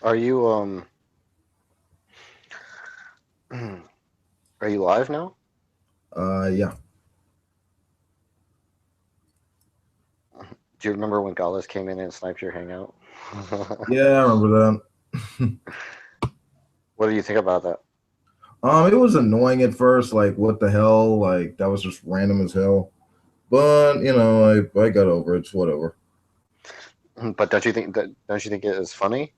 Are you are you live now? Yeah. Do you remember when Gaules came in and sniped your hangout? Yeah, I remember that. What do you think about that? It was annoying at first, like what the hell? Like that was just random as hell. But I got over it. It's whatever. But don't you think it is funny?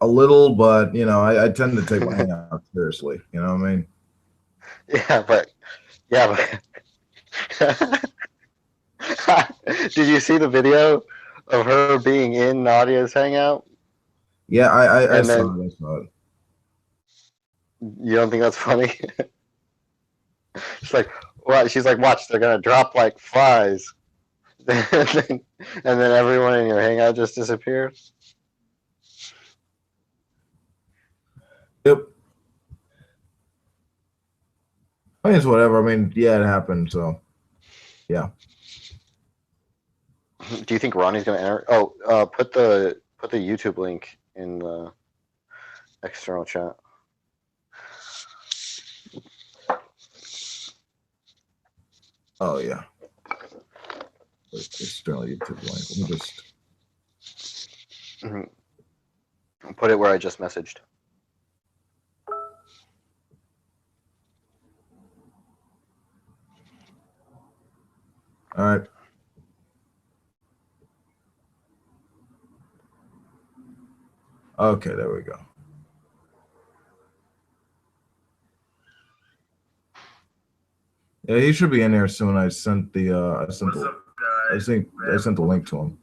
A little, but I tend to take my hangout seriously. You know what I mean? Yeah, but yeah, but did you see the video of her being in Nadia's hangout? Yeah, I And saw then it. I saw it. you don't think that's funny? She's like, what? She's like, watch, they're gonna drop like flies, and then everyone in your hangout just disappears. Yep. I mean, it's whatever. I mean, yeah, it happened. So yeah. Do you think Ronnie's gonna enter? Oh, put the YouTube link in the external chat. Oh yeah. External YouTube link. Let me just. Mhm. Put it where I just messaged. All right. Okay, there we go. Yeah, he should be in there soon. I sent the I sent the link to him.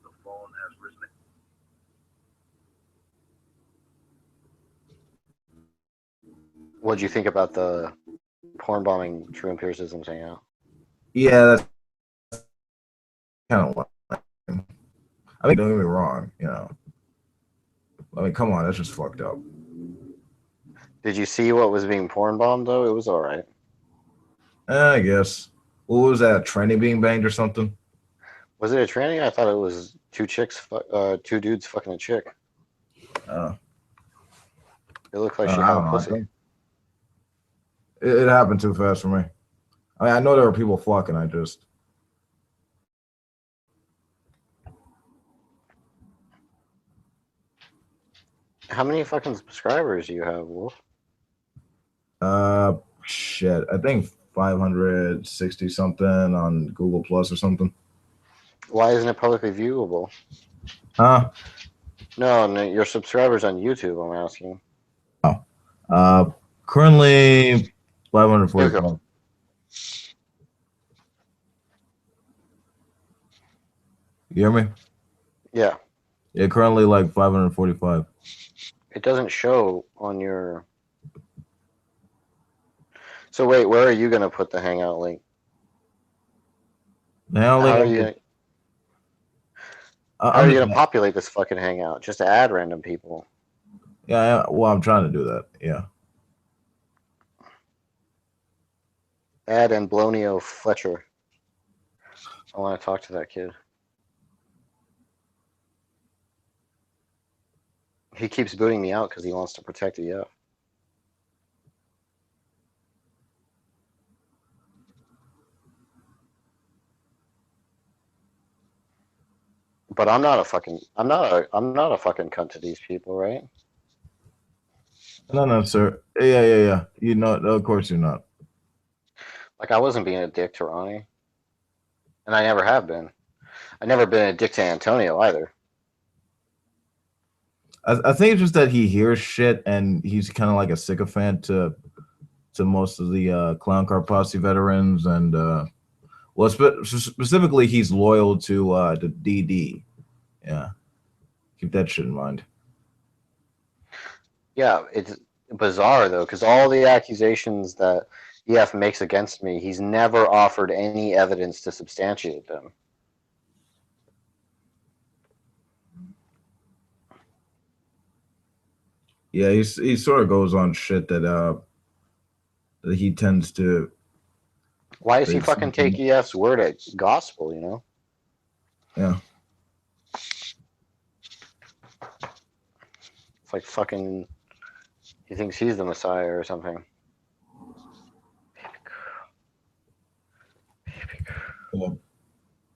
What'd you think about the porn bombing True Empiricism's hangout? Yeah, that's kind of lame. I mean, don't get me wrong. I mean, come on, that's just fucked up. Did you see what was being porn bombed though? It was all right. I guess. What was that? Tranny being banged or something? Was it a tranny? I thought it was two dudes fucking a chick. Uh, It looked like she I had a don't know. I pussy. think it happened too fast for me. I mean, I know there were people fucking. I just. How many fucking subscribers do you have, Wolf? Shit. I think 560 something on Google Plus or something. Why isn't it publicly viewable? Huh? No, no, your subscribers on YouTube. I'm asking. Oh. Currently Here we go. 545. You hear me? Yeah, Yeah, currently like 545. it doesn't show on your. So wait, where are you gonna put the Hangout link? Now, How like, are you? How I'm are you just, gonna populate this fucking Hangout? Just to add random people. yeah, well, I'm trying to do that. Yeah. Add Amblonio Fletcher. I want to talk to that kid. He keeps booting me out because he wants to protect EF. But I'm not a fucking cunt to these people, right? No, no, sir. Yeah, yeah, yeah. You know, of course you're not. Like I wasn't being a dick to Ronnie, and I never have been. I never been a dick to Antonio either. I think it's just that he hears shit and he's kind of like a sycophant to most of the clown car posse veterans and well, specifically he's loyal to DD. Yeah, keep that shit in mind. Yeah, it's bizarre though, because all the accusations that EF makes against me, he's never offered any evidence to substantiate them. Yeah, he sort of goes on shit that he tends to. Why does he That, fucking take EF's word at gospel, you know? yeah. like fucking. He thinks he's the Messiah or something. Yeah,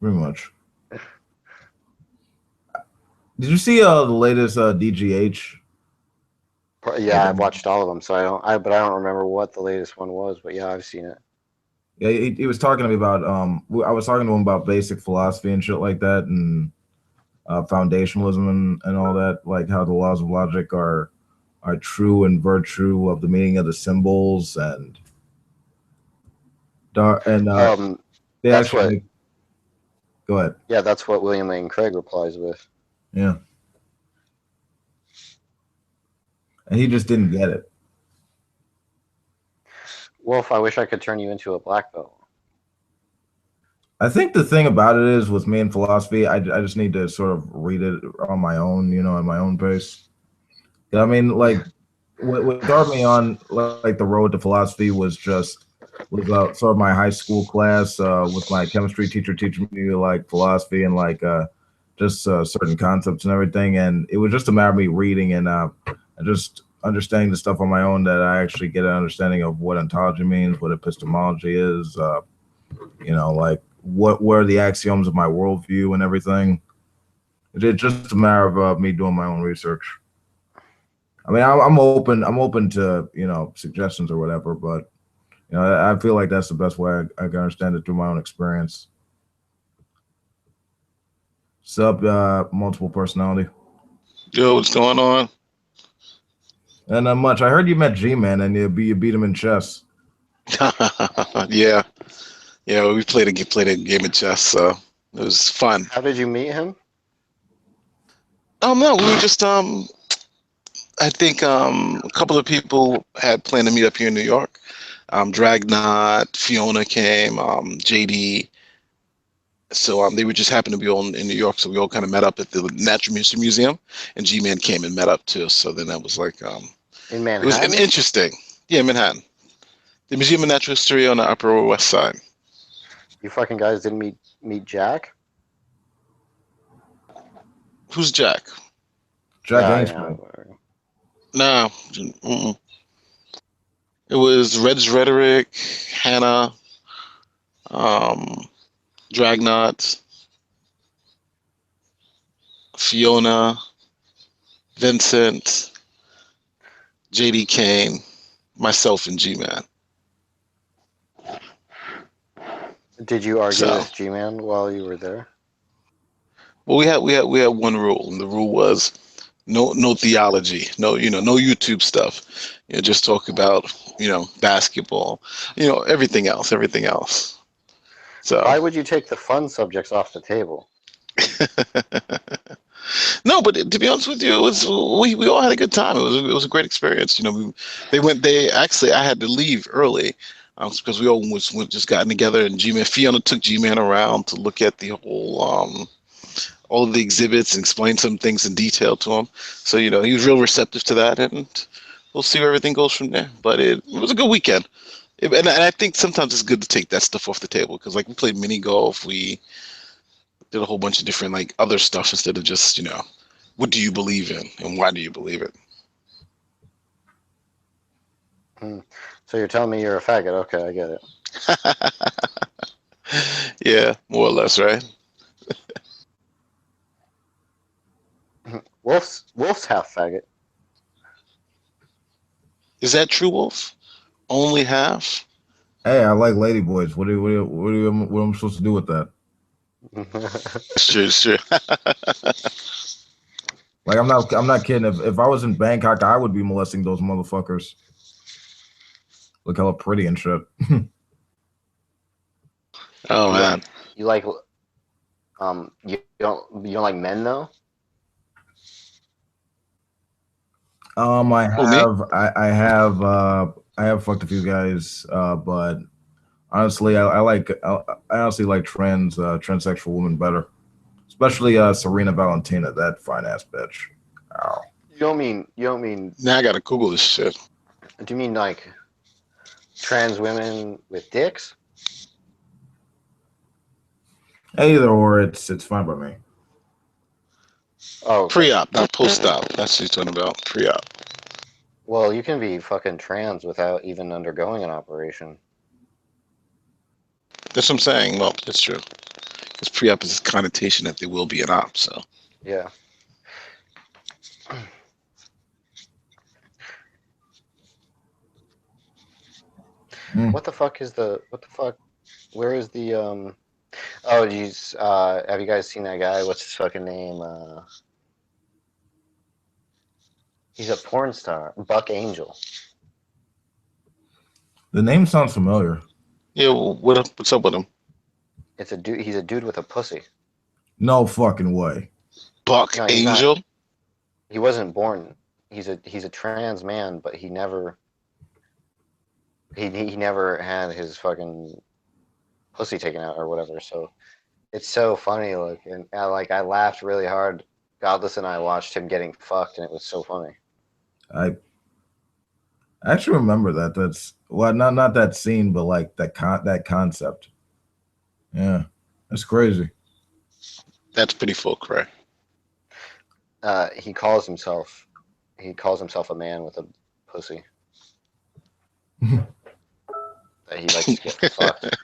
pretty much. Did you see the latest DGH? Like, Yeah, I've watched all of them, so but I don't remember what the latest one was. But yeah, I've seen it. yeah, he was talking to me about I was talking to him about basic philosophy and shit like that, and foundationalism and all that, like how the laws of logic are true in virtue of the meaning of the symbols and Um, they that's actually what. make, go ahead. Yeah, that's what William Lane Craig replies with. Yeah, and he just didn't get it. Wolf, I wish I could turn you into a black belt. I think the thing about it is with me and philosophy, I just need to sort of read it on my own, at my own pace. I mean, like what started me on like the road to philosophy was sort of my high school class with my chemistry teacher teaching me like philosophy and like just certain concepts and everything, and it was just a matter of me reading and just understanding the stuff on my own that I actually get an understanding of what ontology means, what epistemology is, like what are the axioms of my worldview and everything. It's just a matter of me doing my own research. I mean, I'm open. I'm open to suggestions or whatever, but I feel like that's the best way I can understand it through my own experience. Sub multiple personality, Yo, what's going on? and not much. I heard you met G-Man and you beat him in chess. Yeah, yeah. We played a game of chess, so it was fun. How did you meet him? No, we were just I think a couple of people had planned to meet up here in New York. Dragnot, Fiona came, JD. So they were just happened to be all in New York, so we all kind of met up at the Natural History Museum, and G-Man came and met up too. So then that was like In it was an Manhattan? interesting, yeah, Manhattan, the Museum of Natural History on the Upper West Side. You fucking guys didn't meet Jack? Who's Jack? Jack Yeah, yeah. Aingeman. No, mm-mm. It was Red's Rhetoric, Hannah, um, Dragnot, Fiona, Vincent, JD Kane, myself, and G Man. Did you argue So, with G-Man while you were there? well, we had one rule, and the rule was no theology, no YouTube stuff. Just talk about basketball, everything else. So, Why would you take the fun subjects off the table? no, but to be honest with you, it was we all had a good time. It was a great experience. They actually I had to leave early because we all just gotten together, and G Man Fiona took G Man around to look at the whole all of the exhibits and explain some things in detail to him. So he was real receptive to that, and we'll see where everything goes from there. But it was a good weekend. And I think sometimes it's good to take that stuff off the table because like we played mini golf, we did a whole bunch of different like other stuff instead of just what do you believe in and why do you believe it? Hmm. So you're telling me you're a faggot? Okay, I get it. Yeah, more or less, right? Wolf's half faggot. Is that true, Wolf? Only half? Hey, I like ladyboys. What am I supposed to do with that? It's true, it's true. Like I'm not kidding. If I was in Bangkok, I would be molesting those motherfuckers. Look hella pretty and shit. Oh you like man. you like you don't like men though? I Who, me? have I have fucked a few guys, but honestly, I honestly like transsexual women better, especially Serena Valentina, that fine ass bitch. Ow. You don't mean Now I gotta Google this shit. do you mean like trans women with dicks? Either or, it's fine by me. Oh, okay. Pre-op, not post-op. That's what he's talking about. Pre-op. Well, you can be fucking trans without even undergoing an operation. That's what I'm saying. Well, that's true. Because pre-op is this connotation that there will be an op. So Yeah. Mm. What the fuck is the? What the fuck? Where is the? Oh, geez. Have you guys seen that guy? What's his fucking name? He's a porn star. Buck Angel. The name sounds familiar. yeah, well, what's up with him? It's a dude. He's a dude with a pussy. No fucking way. Buck No, he's not. Angel. He wasn't born. He's a trans man, but he never had his fucking pussy taken out or whatever. So it's so funny. Like, and I laughed really hard. Godless and I watched him getting fucked, and it was so funny. I actually remember that. That's well, not that scene, but like that concept. Yeah, that's crazy. That's pretty full cray. He calls himself a man with a pussy that he likes to get fucked.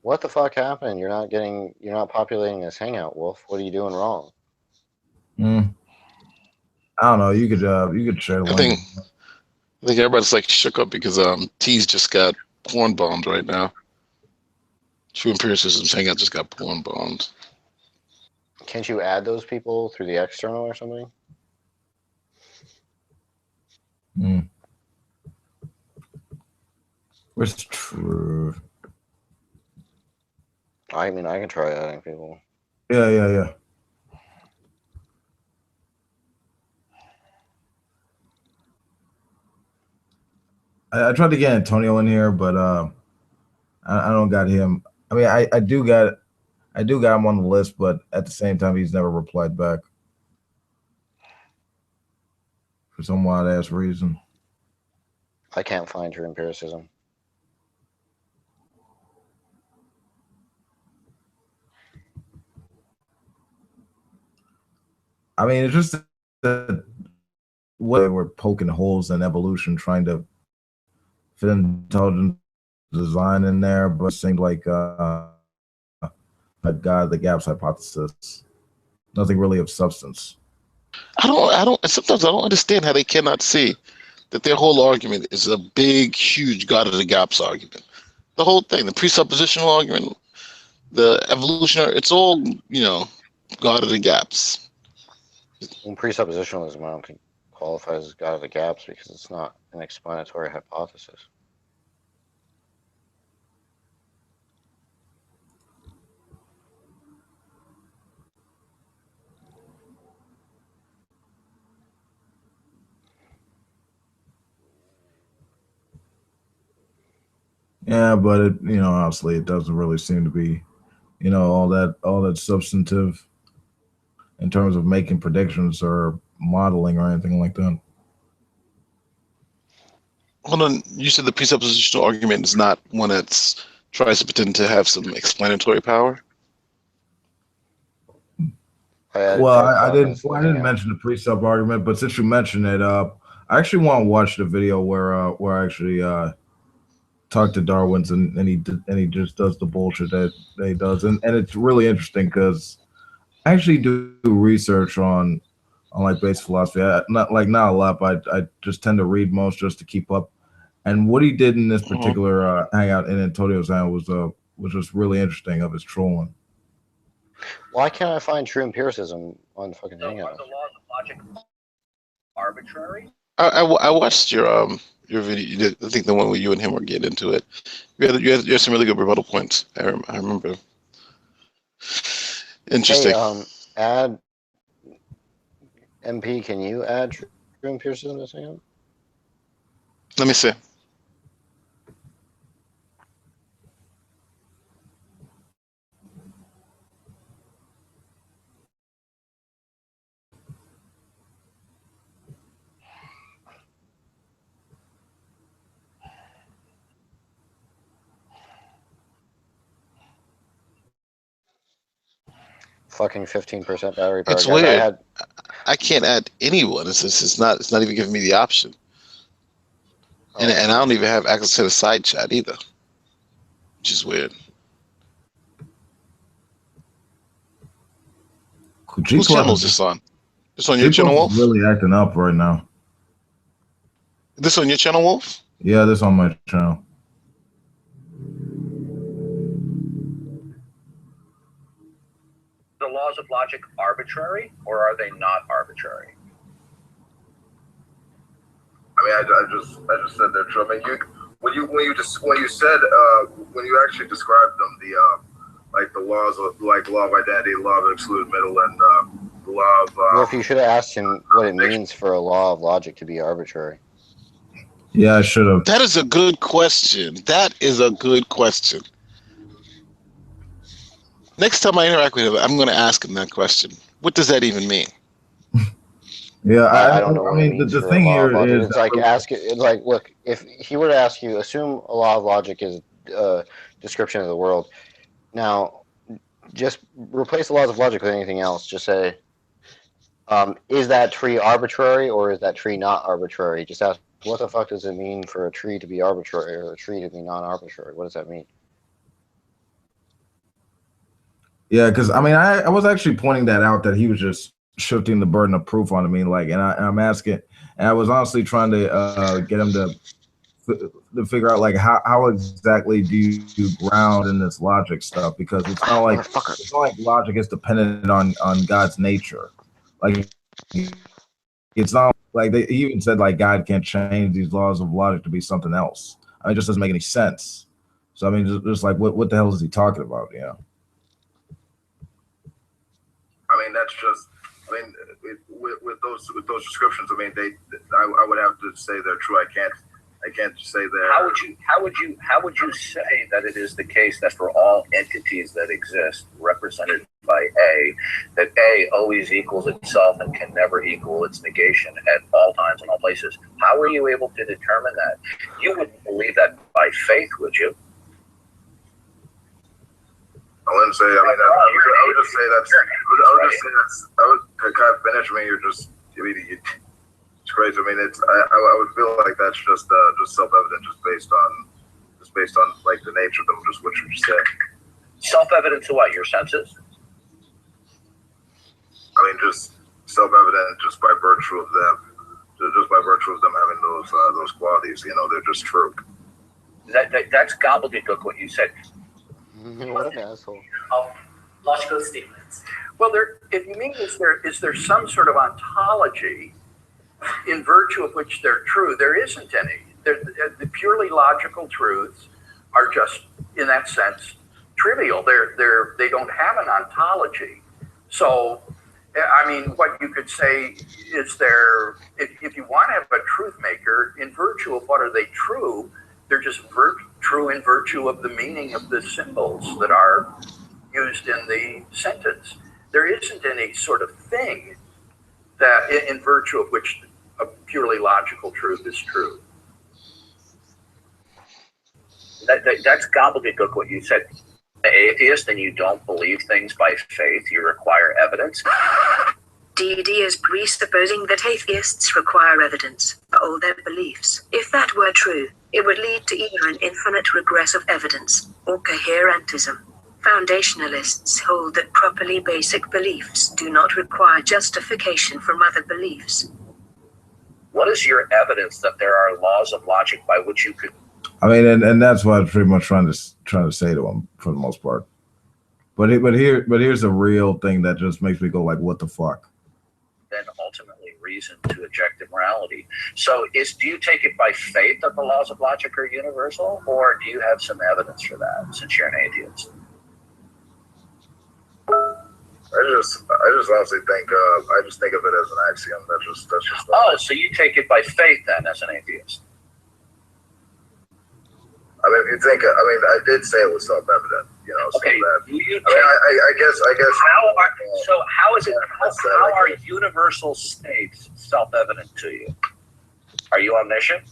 What the fuck happened? You're not populating this hangout, Wolf. What are you doing wrong? Mm. I don't know. You could share the I link. think I think everybody's like shook up because T's just got porn bombed right now. True Empiricism's hangout just got porn bombed. Can't you add those people through the external or something? Mm. Where's true? I mean, I can try adding people. Yeah. I tried to get Antonio in here, but I don't got him. I mean, I do got him on the list, but at the same time, he's never replied back for some wild ass reason. I can't find true empiricism. I mean, it's just that what they were poking holes in evolution, trying to fit intelligent design in there, but it seemed like a God the gaps hypothesis. Nothing really of substance. Sometimes I don't understand how they cannot see that their whole argument is a big, huge God of the gaps argument. The whole thing, the presuppositional argument, the evolutionary, it's all, God of the gaps. Well, presuppositionalism, I don't think qualifies as God of the gaps because it's not an explanatory hypothesis. Yeah, but honestly, it doesn't really seem to be, all that substantive in terms of making predictions or modeling or anything like that. Hold on, you said the presuppositional argument is not one that tries to pretend to have some explanatory power? Well, I I thought didn't. that's Well, the I didn't hangout. mention the pre-sub argument, but since you mentioned it, I actually want to watch the video where I actually talk to Darwin's and he just does the bullshit that he does, and it's really interesting because I actually do research on like base philosophy. Not a lot, but I just tend to read most just to keep up. And what he did in this Mhm. particular hangout in Antonio's hangout was just really interesting of his trolling. Why can't I find true empiricism on the fucking So are hangout? the laws of logic arbitrary? I watched your video. You did, I think the one where you and him were getting into it. You had some really good rebuttal points. I remember. Hey, Interesting. add MP. Can you add true empiricism to this hangout? Let me see. fucking 15% battery power. It's Guys, I weird. had I can't add anyone. It's not even giving me the option. And I don't even have access to the side chat either, which is weird. Whose channel is this on? This on your channel, Wolf? Really acting up right now. This on your channel, Wolf? Yeah, this on my channel. The laws of logic arbitrary, or are they not arbitrary? I mean, I just said they're true. I mean, when you actually described them, the laws of law of identity, law of absolute middle, and the law of. Well, if you should have asked him what it means for a law of logic to be arbitrary. Yeah, I should have. That is a good question. That is a good question. Next time I interact with him, I'm going to ask him that question. What does that even mean? Yeah, I don't know. I mean, the thing here is, it's like it's like, look, if he were to ask you, assume a law of logic is a description of the world. Now, just replace the laws of logic with anything else. Just say, is that tree arbitrary or is that tree not arbitrary? Just ask, what the fuck does it mean for a tree to be arbitrary or a tree to be non-arbitrary? What does that mean? yeah, because I mean, I was actually pointing that out, that he was just shifting the burden of proof onto me, like, and I'm asking, and I was honestly trying to get him to figure out, like, how exactly do you ground in this logic stuff, because it's not like logic is dependent on God's nature. Like, it's not like he even said, like, God can't change these laws of logic to be something else. I mean, it just doesn't make any sense. So I mean, just like, what the hell is he talking about? You know? I mean, that's just. I mean, with those descriptions, I mean, I would have to say they're true. I can't say they're. How would you say that it is the case that for all entities that exist, represented by A, that A always equals itself and can never equal its negation at all times and all places? How are you able to determine that? You wouldn't believe that by faith, would you? I wouldn't say. I mean, I would just say that's. I would kind of finish. I mean, you're just. I mean, it's crazy. I mean, I would feel like that's just self-evident, just based on like the nature of them, just what you just said. Self-evident to what? Your senses? I mean, just self-evident, just by virtue of them, having those qualities. You know, they're just true. That's gobbledygook. What you said. What an asshole. Logical statements. Well, if you mean is there some sort of ontology in virtue of which they're true? There isn't any. The purely logical truths are just, in that sense, trivial. They don't have an ontology. So, I mean, what you could say is if you want to have a truth maker, in virtue of what are they true? They're just true in virtue of the meaning of the symbols that are used in the sentence. There isn't any sort of thing that, in virtue of which a purely logical truth is true. That's gobbledygook. What you said. An atheist, and you don't believe things by faith. You require evidence. DD is presupposing that atheists require evidence for all their beliefs. If that were true, it would lead to either an infinite regress of evidence or coherentism. Foundationalists hold that properly basic beliefs do not require justification from other beliefs. What is your evidence that there are laws of logic by which you could? I mean, and that's what I'm pretty much trying to say to him for the most part. But here's the real thing that just makes me go like, what the fuck? Then ultimately reason to objective morality. So do you take it by faith that the laws of logic are universal, or do you have some evidence for that since you're an atheist? I just honestly think I just think of it as an axiom. That's just. Oh, so you take it by faith then as an atheist? I mean, if you think, I mean, I did say it was self-evident, you know. Okay. So I guess. How are universal states self-evident to you? Are you omniscient?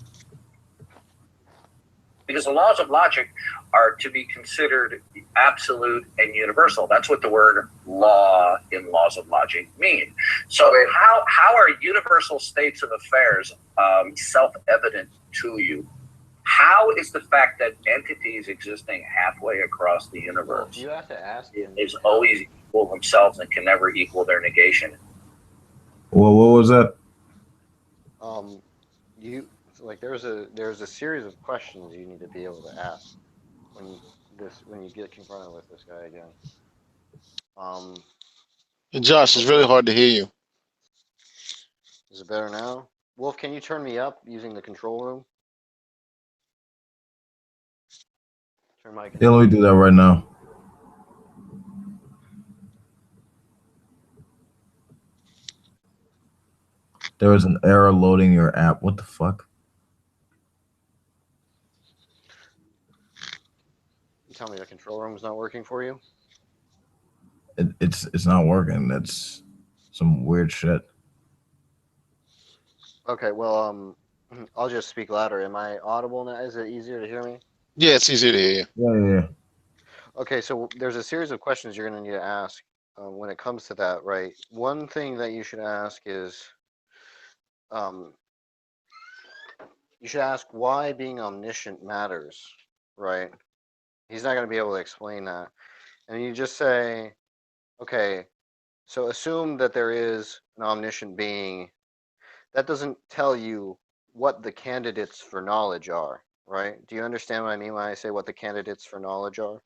Because the laws of logic are to be considered absolute and universal. That's what the word law in laws of logic mean. So how are universal states of affairs self-evident to you? How is the fact that entities existing halfway across the universe you have to ask him. is always equal themselves and can never equal their negation? Well, what was that? You like there's a series of questions you need to be able to ask when you get confronted with this guy again. Josh, it's really hard to hear you. Is it better now? Wolf, can you turn me up using the control room? Turn my Yeah, let me do that right now. There was an error loading your app. What the fuck? You tell me the control room's not working for you? It's not working. That's some weird shit. Okay, well, I'll just speak louder. Am I audible now? Is it easier to hear me? Yeah, it's easier to hear you. Yeah. Okay, so there's a series of questions you're going to need to ask when it comes to that, right? One thing that you should ask is, you should ask why being omniscient matters, right? He's not going to be able to explain that. And you just say, okay, so assume that there is an omniscient being. That doesn't tell you what the candidates for knowledge are, right? Do you understand what I mean when I say what the candidates for knowledge are?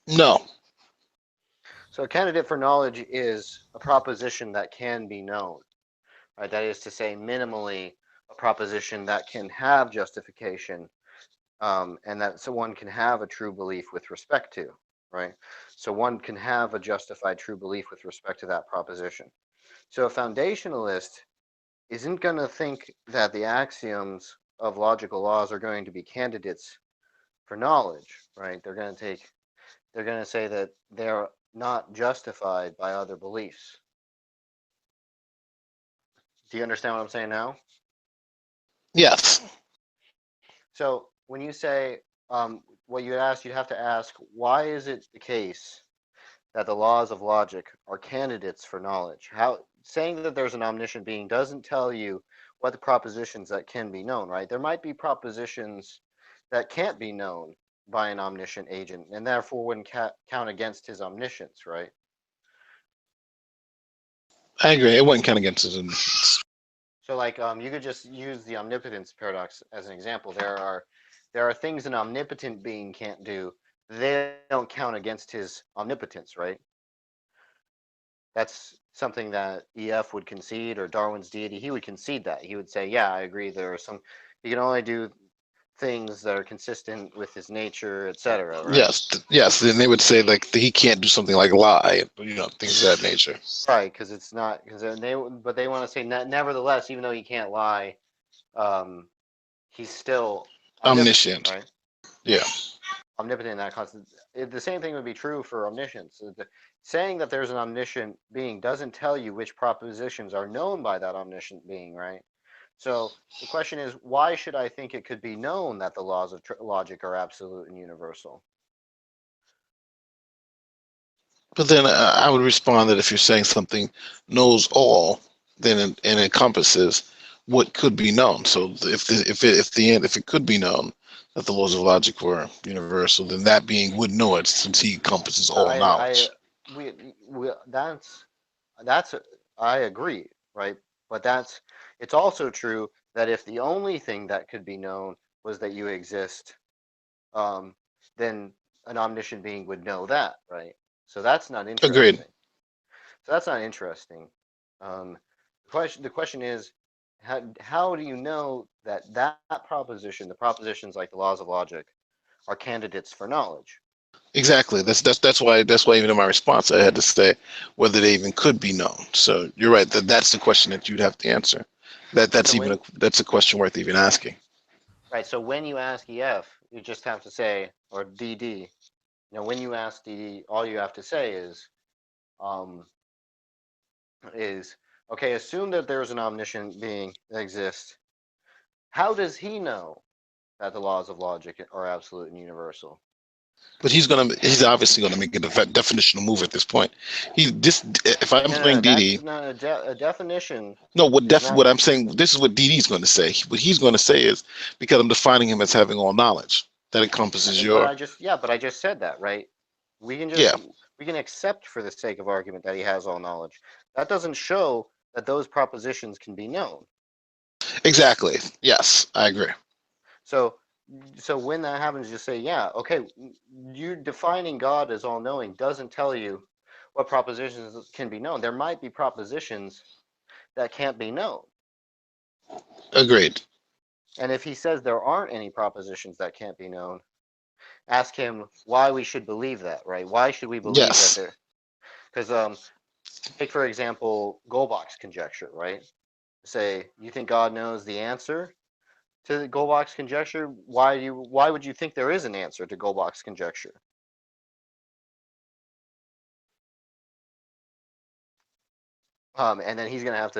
No. So a candidate for knowledge is a proposition that can be known, right? That is to say, minimally, a proposition that can have justification, and that someone can have a true belief with respect to, right? So one can have a justified true belief with respect to that proposition. So a foundationalist isn't going to think that the axioms of logical laws are going to be candidates for knowledge, right? They're going to say that they're not justified by other beliefs. Do you understand what I'm saying now? Yes. So when you say what you ask, you have to ask, why is it the case that the laws of logic are candidates for knowledge? How saying that there's an omniscient being doesn't tell you what the propositions that can be known, right? There might be propositions that can't be known by an omniscient agent and therefore wouldn't count against his omniscience, right? I agree. It wasn't kind of against it. So like you could just use the omnipotence paradox as an example. There are things an omnipotent being can't do. They don't count against his omnipotence, right? That's something that EF would concede, or Darwin's deity. He would concede that. He would say, yeah, I agree. There are some, he can only do things that are consistent with his nature, etc. Right? Yes. Then they would say like he can't do something like lie, things of that nature. Right, because it's not because but they want to say nevertheless, even though he can't lie, he's still Omniscient. right? Yeah. Omnipotent in that concept. The same thing would be true for omniscience. Saying that there's an omniscient being doesn't tell you which propositions are known by that omniscient being, right? So the question is, why should I think it could be known that the laws of logic are absolute and universal? But then I would respond that if you're saying something knows all, then it encompasses what could be known. So if it could be known that the laws of logic were universal, then that being would know it since he encompasses all knowledge. We that's I agree, right? But it's also true that if the only thing that could be known was that you exist, then an omniscient being would know that, right? So that's not Agreed. interesting. So that's not interesting. The question is, how do you know that proposition, the propositions like the laws of logic, are candidates for knowledge? Exactly. That's why even in my response I had to say whether they even could be known. So you're right. That's the question that you'd have to answer. That's a question worth even asking. Right. So when you ask EF, you just have to say, or DD. When you ask DD, all you have to say um, is okay. Assume that there's an omniscient being that exists. How does he know that the laws of logic are absolute and universal. But he's obviously gonna make a definitional move at this point. If I'm No, playing that's DD, not a definition. no, Is not. what I'm saying, this is what DD's going to say. What he's going to say is, because I'm defining him as having all knowledge, that encompasses But your, I just said that, right? We can yeah, accept for the sake of argument that he has all knowledge. That doesn't show that those propositions can be known. exactly. Yes, I agree. So when that happens, just say, yeah, okay, you defining God as all knowing doesn't tell you what propositions can be known. There might be propositions that can't be known. Agreed. And if he says there aren't any propositions that can't be known, ask him why we should believe that, right? Why should we believe that Yes. there? Because take for example Goldbach's conjecture, right? Say you think God knows the answer to the Goldbach's conjecture. Why would you think there is an answer to Goldbach's conjecture? And then he's gonna have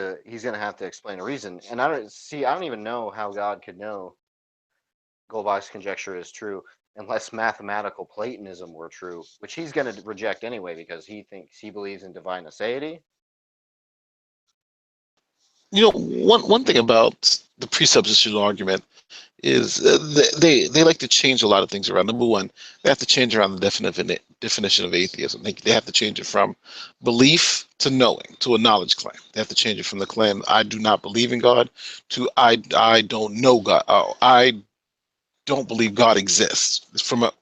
to explain a reason. And I don't even know how God could know Goldbach's conjecture is true unless mathematical Platonism were true, which he's going to reject anyway because he believes in divine aseity. One thing about the presuppositional argument is they like to change a lot of things around. Number one, they have to change around the definition of atheism. They have to change it from belief to knowing, to a knowledge claim. They have to change it from the claim I do not believe in God to I don't know God. Oh, I don't believe God exists.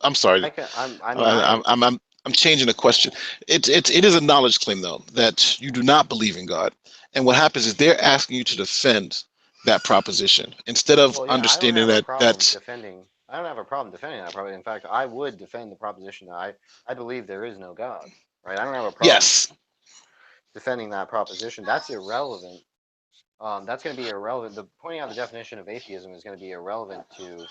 I'm sorry. I'm changing the question. It is a knowledge claim though that you do not believe in God, and what happens is they're asking you to defend that proposition instead of Well, yeah, understanding that I don't have a problem defending that. Probably, in fact, I would defend the proposition that I believe there is no God. Right? I don't have a problem yes, defending that proposition. That's irrelevant. That's going to be irrelevant. The pointing out the definition of atheism is going to be irrelevant to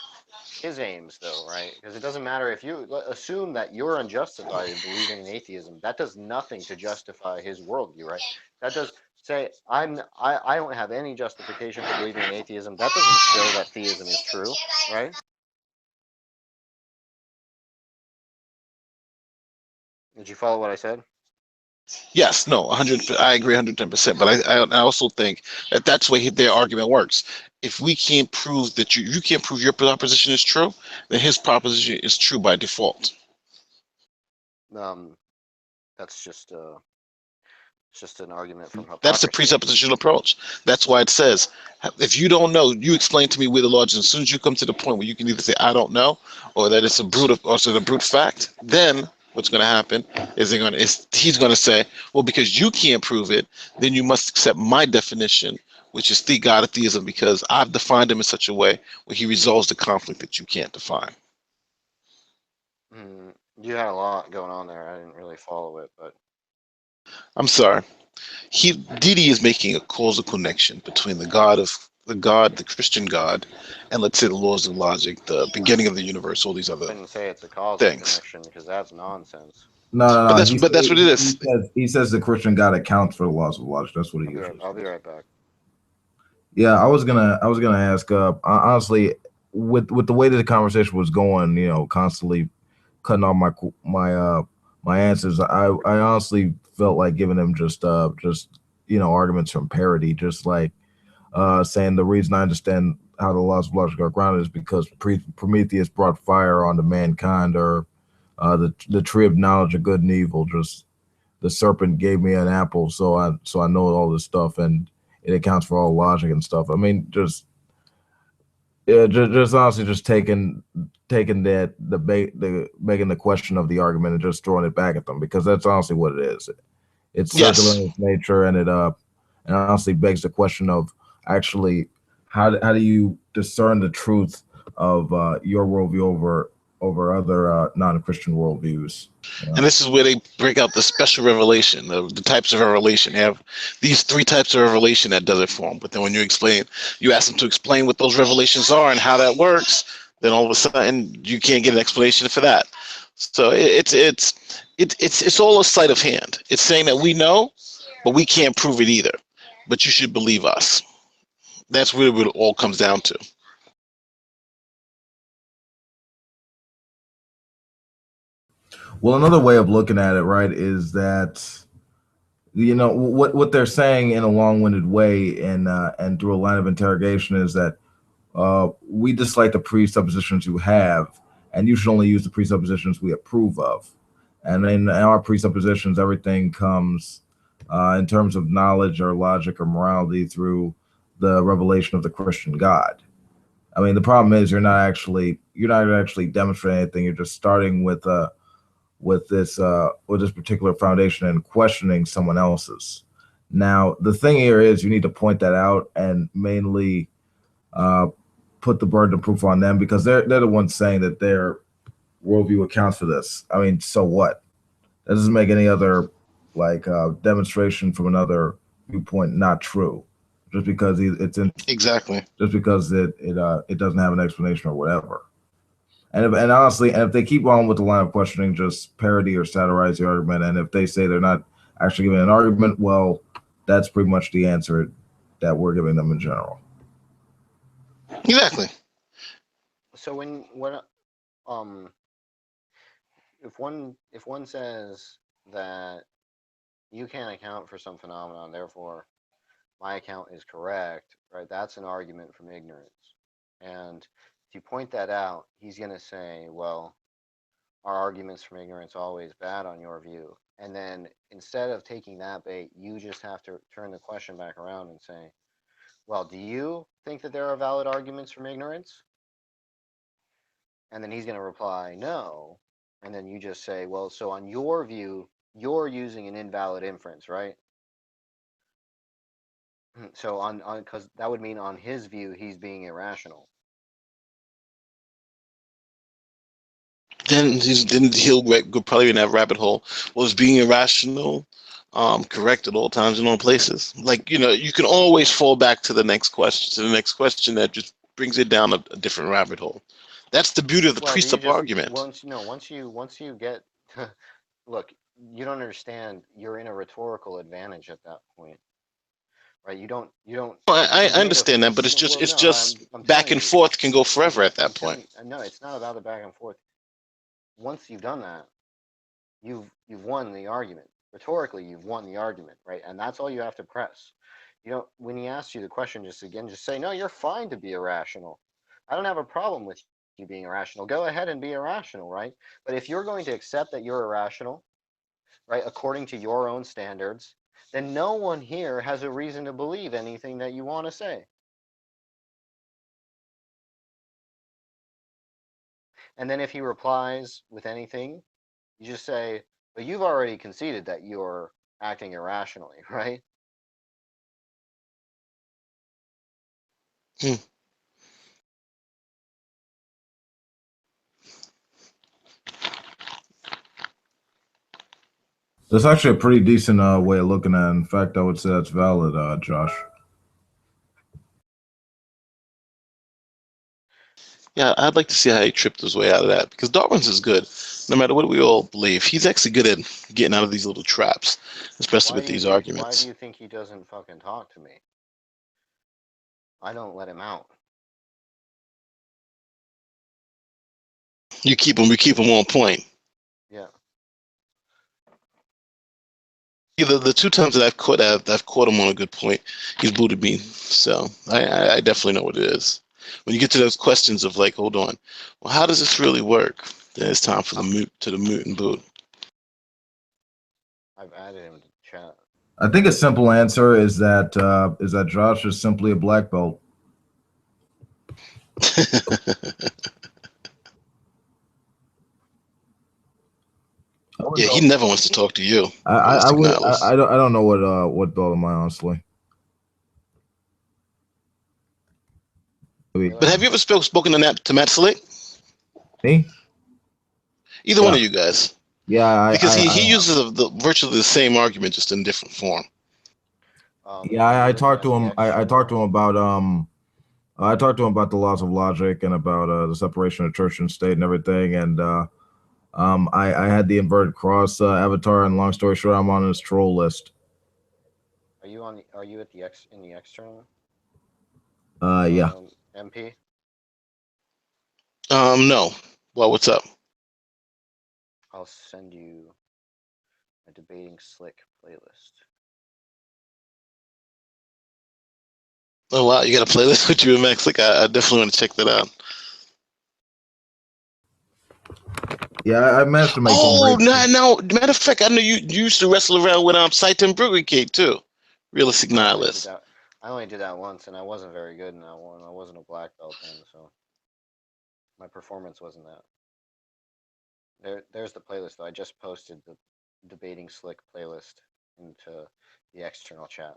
his aims, though, right? Because it doesn't matter if you assume that you're unjustified in believing in atheism. That does nothing to justify his worldview, right? That does say I don't have any justification for believing in atheism. That doesn't show that theism is true, right? Did you follow what I said? yes, no, 100. I agree 110%. But I also think that that's the way their argument works. If we can't prove that you can't prove your proposition is true, then his proposition is true by default. That's just it's just an argument from That's the hypocrisy. presuppositional approach. That's why it says, if you don't know, you explain to me where the logic. As soon as you come to the point where you can either say I don't know, or that it's a brute fact, then what's going to happen is he's going to say, well, because you can't prove it, then you must accept my definition, which is God theism, because I've defined him in such a way where he resolves the conflict that you can't define. You had a lot going on there. I didn't really follow it, but I'm sorry. Didi is making a causal connection between the Christian God, and let's say the laws of logic, the beginning of the universe, all these I other wouldn't say it's a causal things. connection because that's nonsense. No, But no, that's what it is. he says the Christian God accounts for the laws of logic. That's what he usually I'll be says. right back. Yeah, I was gonna ask. Honestly, with the way that the conversation was going, constantly cutting off my answers, I honestly felt like giving them just arguments from parody, just like saying the reason I understand how the laws of logic are grounded is because Prometheus brought fire onto mankind, or the tree of knowledge of good and evil. Just the serpent gave me an apple, so I know all this stuff, and it accounts for all logic and stuff. I mean, just honestly, just taking that making the question of the argument and just throwing it back at them, because that's honestly what it is. It's circular in its nature, and it honestly begs the question of actually how do you discern the truth of your worldview over other non-Christian worldviews. And this is where they break out the special revelation, the types of revelation. They have these 3 types of revelation that does it for them. But then when you ask them to explain what those revelations are and how that works, then all of a sudden you can't get an explanation for that. So it's all a sleight of hand. It's saying that we know, but we can't prove it either. But you should believe us. That's really what it all comes down to. Well, another way of looking at it, right, is that what they're saying in a long-winded way and through a line of interrogation is that we dislike the presuppositions you have, and you should only use the presuppositions we approve of. And in our presuppositions, everything comes in terms of knowledge or logic or morality through the revelation of the Christian God. I mean, the problem is you're not actually demonstrating anything. You're just starting with this particular foundation and questioning someone else's. Now, the thing here is you need to point that out and mainly uh, put the burden of proof on them because they're the ones saying that their worldview accounts for this. I mean, so what? That doesn't make any other demonstration from another viewpoint not true, just because Exactly. just because it doesn't have an explanation or whatever. And honestly, and if they keep on with the line of questioning, just parody or satirize the argument, and if they say they're not actually giving an argument, well, that's pretty much the answer that we're giving them in general. Exactly. So when um if one says that you can't account for some phenomenon, therefore my account is correct, right? That's an argument from ignorance. And if you point that out, he's going to say, well, are arguments from ignorance always bad on your view? And then instead of taking that bait, you just have to turn the question back around and say, well, do you think that there are valid arguments from ignorance? And then he's going to reply, no. And then you just say, well, so on your view, you're using an invalid inference, right? So on because that would mean on his view, he's being irrational. Then he'll go probably in that rabbit hole. Was being irrational correct at all times and all places? Like, you can always fall back to the next question that just brings it down a different rabbit hole. That's the beauty of the Well, you precept just argument. once you get look, you don't understand. You're in a rhetorical advantage at that point, right? You don't. Well, I You've made a understand that, but well. it's No, just I'm back telling and you. forth can go forever at that point. No, it's not about the back and forth. Once you've done that, you've won the argument. Rhetorically, you've won the argument, right? And that's all you have to press. When he asks you the question, just say, no, you're fine to be irrational. I don't have a problem with you being irrational. Go ahead and be irrational, right? But if you're going to accept that you're irrational, right, according to your own standards, then no one here has a reason to believe anything that you want to say. And then if he replies with anything, you just say, but you've already conceded that you're acting irrationally, right? Hmm. That's actually a pretty decent way of looking at it. In fact, I would say that's valid, Josh. Yeah, I'd like to see how he tripped his way out of that because Darwin's is good. No matter what we all believe, he's actually good at getting out of these little traps, especially with these Why arguments. do you think he doesn't fucking talk to me? I don't let him out. We keep him on point. Yeah. Either the two times that I've caught him on a good point, he's booted me. So I definitely know what it is. When you get to those questions of like, hold on, well, how does this really work? Then it's time for the mute and boot. I've added him to chat. I think a simple answer is that Josh is simply a black belt. Yeah, he never wants to talk to you. I don't know what belt am I, honestly. But have you ever spoken to Matt Slick? Me? Either one of you guys? Yeah, because he uses virtually the same argument, just in different form. I talked to him. I talked to him about I talked to him about the laws of logic and about the separation of church and state and everything. And I had the inverted cross avatar. And long story short, I'm on his troll list. Are you at the in the external? Yeah. MP. No. Well, what's up? I'll send you a debating slick playlist. Oh wow, you got a playlist with you and Max. Like, I definitely want to check that out. Yeah, I managed to make him Oh rage. no! Matter of fact, I know you used to wrestle around with Saiten Brugate too. Realistic Nihilist. I only did that once, and I wasn't very good in that one. I wasn't a black belt then, so my performance wasn't that. There's the playlist though. I just posted the debating slick playlist into the external chat.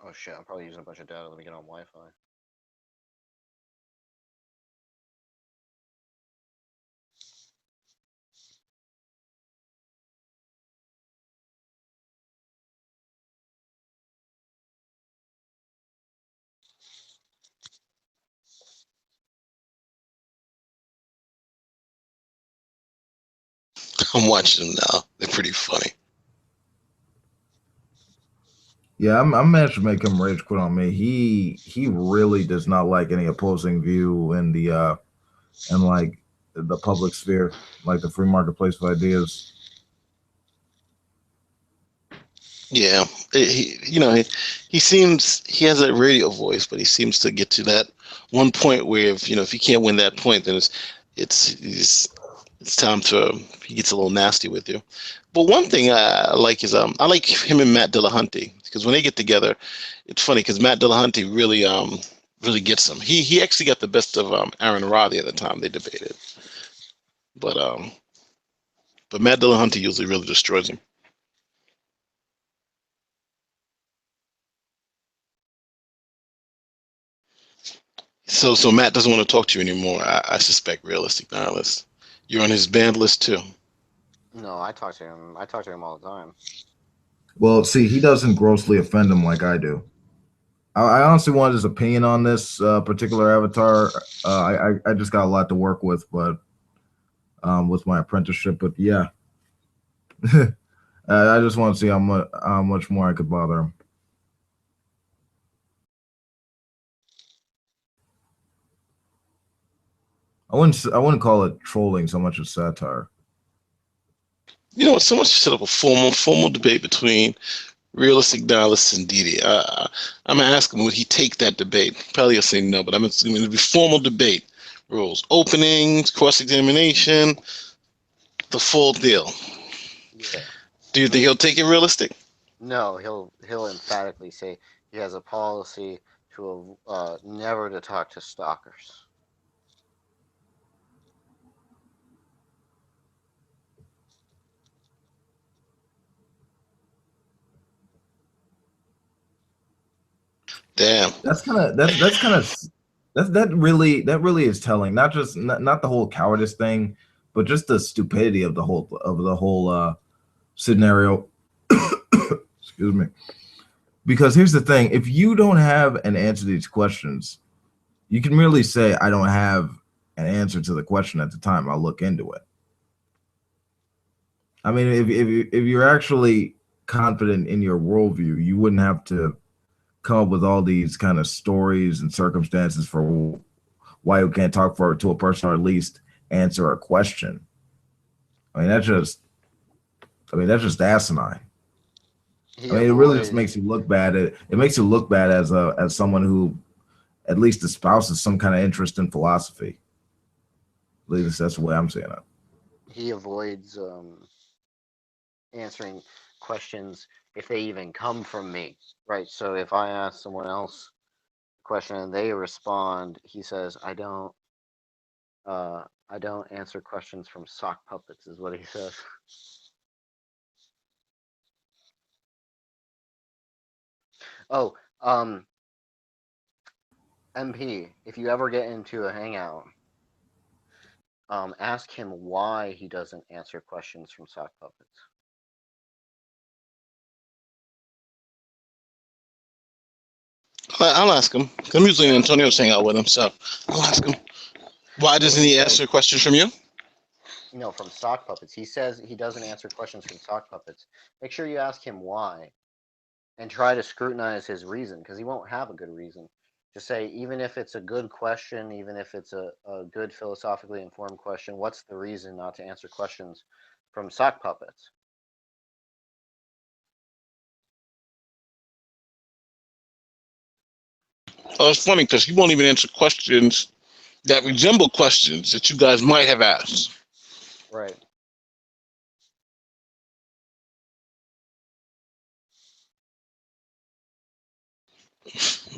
Oh shit! I'm probably using a bunch of data. Let me get on Wi-Fi. I'm watching them now. They're pretty funny. Yeah, I managed to make him rage quit on me. He really does not like any opposing view in the like the public sphere, like the free marketplace of ideas. Yeah, he seems he has a radio voice, but he seems to get to that one point where if he can't win that point, then it's time to he gets a little nasty with you. But one thing I like is I like him and Matt Dillahunty because when they get together, it's funny because Matt Dillahunty really gets him. He actually got the best of Aaron Ra the other time they debated, but Matt Dillahunty usually really destroys him. So Matt doesn't want to talk to you anymore. I suspect realistic nihilist. You're on his banned list too. No, I talk to him. I talk to him all the time. Well, see, he doesn't grossly offend him like I do. I honestly wanted his opinion on this particular avatar. I just got a lot to work with, but with my apprenticeship. But yeah, I just want to see how much more I could bother him. I wouldn't call it trolling so much as satire. You know what? Someone should set up a formal debate between realistic nihilists and Didi. I'm gonna ask him would he take that debate. Probably he'll say no, but I'm assuming it'll be formal debate rules, openings, cross examination, the full deal. Yeah. Do you think he'll take it realistic? No, he'll emphatically say he has a policy to never to talk to stalkers. Damn. That really is telling. Not the whole cowardice thing, but just the stupidity of the whole scenario. Excuse me. Because here's the thing: if you don't have an answer to these questions, you can merely say, "I don't have an answer to the question at the time. I'll look into it." I mean, if you're actually confident in your worldview, you wouldn't have to come up with all these kind of stories and circumstances for why you can't talk to a person or at least answer a question. I mean, that's just asinine. It really just makes you look bad. It makes you look bad as someone who at least espouses some kind of interest in philosophy. At least that's the way I'm saying it. He avoids answering questions if they even come from me, right? So if I ask someone else a question and they respond, he says, I don't answer questions from sock puppets," is what he says. Oh, MP, if you ever get into a hangout, ask him why he doesn't answer questions from sock puppets. I'll ask him. I'm usually in Antonio's hang out with him, so I'll ask him. Why doesn't he answer questions from you? No, from sock puppets. He says he doesn't answer questions from sock puppets. Make sure you ask him why and try to scrutinize his reason because he won't have a good reason. Just say, even if it's a good question, even if it's a good philosophically informed question, what's the reason not to answer questions from sock puppets? Oh, it's funny because he won't even answer questions that resemble questions that you guys might have asked. Right.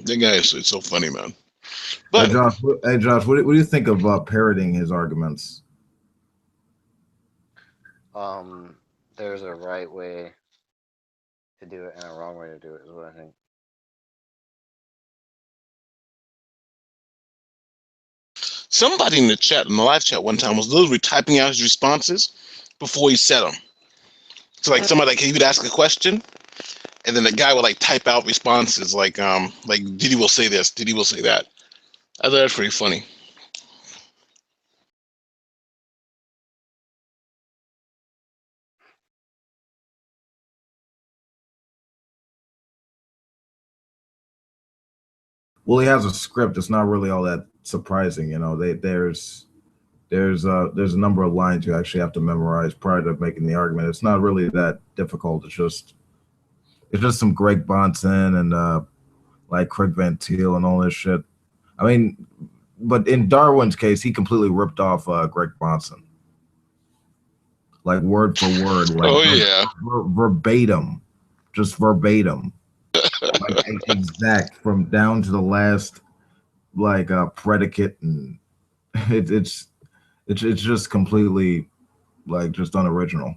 That guy is it's so funny, man. Hey But Josh, what do you think of parroting his arguments? There's a right way to do it and a wrong way to do it, is what I think. somebody in the chat, in the live chat one time, was literally typing out his responses before he said them. So like somebody like he would ask a question, and then the guy would like type out responses like Diddy will say this, Diddy will say that. I thought that's pretty funny. Well, he has a script. It's not really all that surprising, you know. There's a number of lines you actually have to memorize prior to making the argument. It's not really that difficult. It's just some Greg Bonson and like Craig Van Til and all this shit. I mean, but in Darwin's case, he completely ripped off Greg Bonson, like word for word, like Oh yeah. verbatim, just verbatim, like exact from down to the last like predicate, and it, it's just completely like just unoriginal.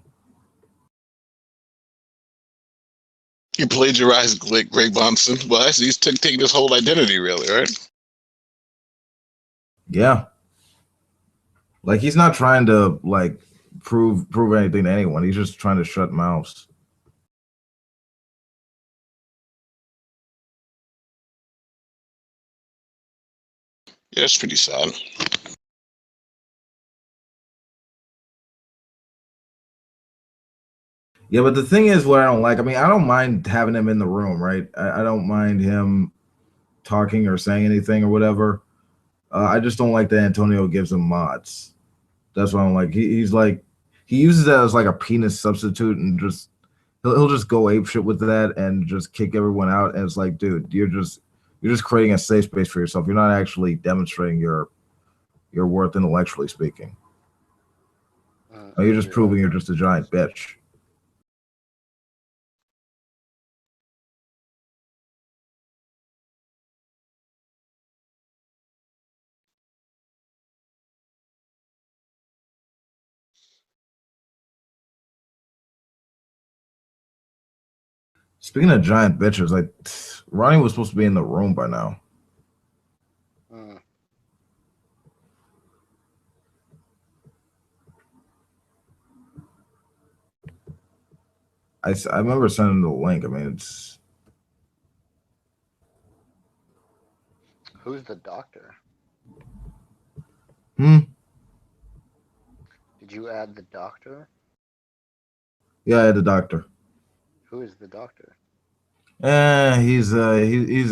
He plagiarized Greg Bonson. Well, actually, he's taking his whole identity, really, right? Yeah, like he's not trying to like prove anything to anyone. He's just trying to shut mouths. Yeah, it's pretty sad. Yeah, but the thing is, what I don't like. I mean, I don't mind having him in the room, right? I don't mind him talking or saying anything or whatever. I just don't like that Antonio gives him mods. That's what I don't like. He's like he uses that as like a penis substitute, and just he'll just go ape shit with that and just kick everyone out. And it's like, dude, you're just creating a safe space for yourself. You're not actually demonstrating your worth intellectually speaking. You're just proving you're just a giant bitch. Speaking of giant bitches, like Ronnie was supposed to be in the room by now. I remember sending the link. I mean, it's Who's the doctor? hmm. Did you add the doctor? Yeah, I had the doctor. Who is the doctor? He's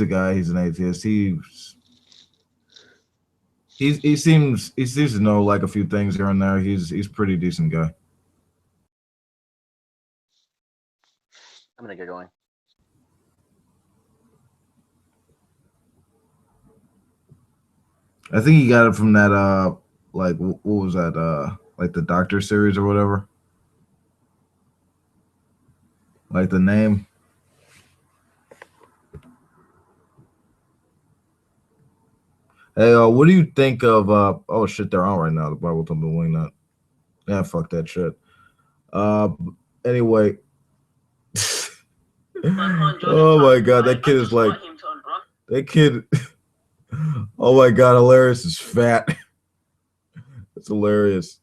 a guy. He's an atheist. He seems to know like a few things here and there. He's a pretty decent guy. I'm gonna get going. I think he got it from that like what was that like the Doctor series or whatever. Like the name. Hey, what do you think of oh shit, they're on right now, the Bible Thumping Wingnut. Yeah, fuck that shit. Anyway. Oh my god, that kid is like that kid. Oh my god, hilarious is fat. It's hilarious.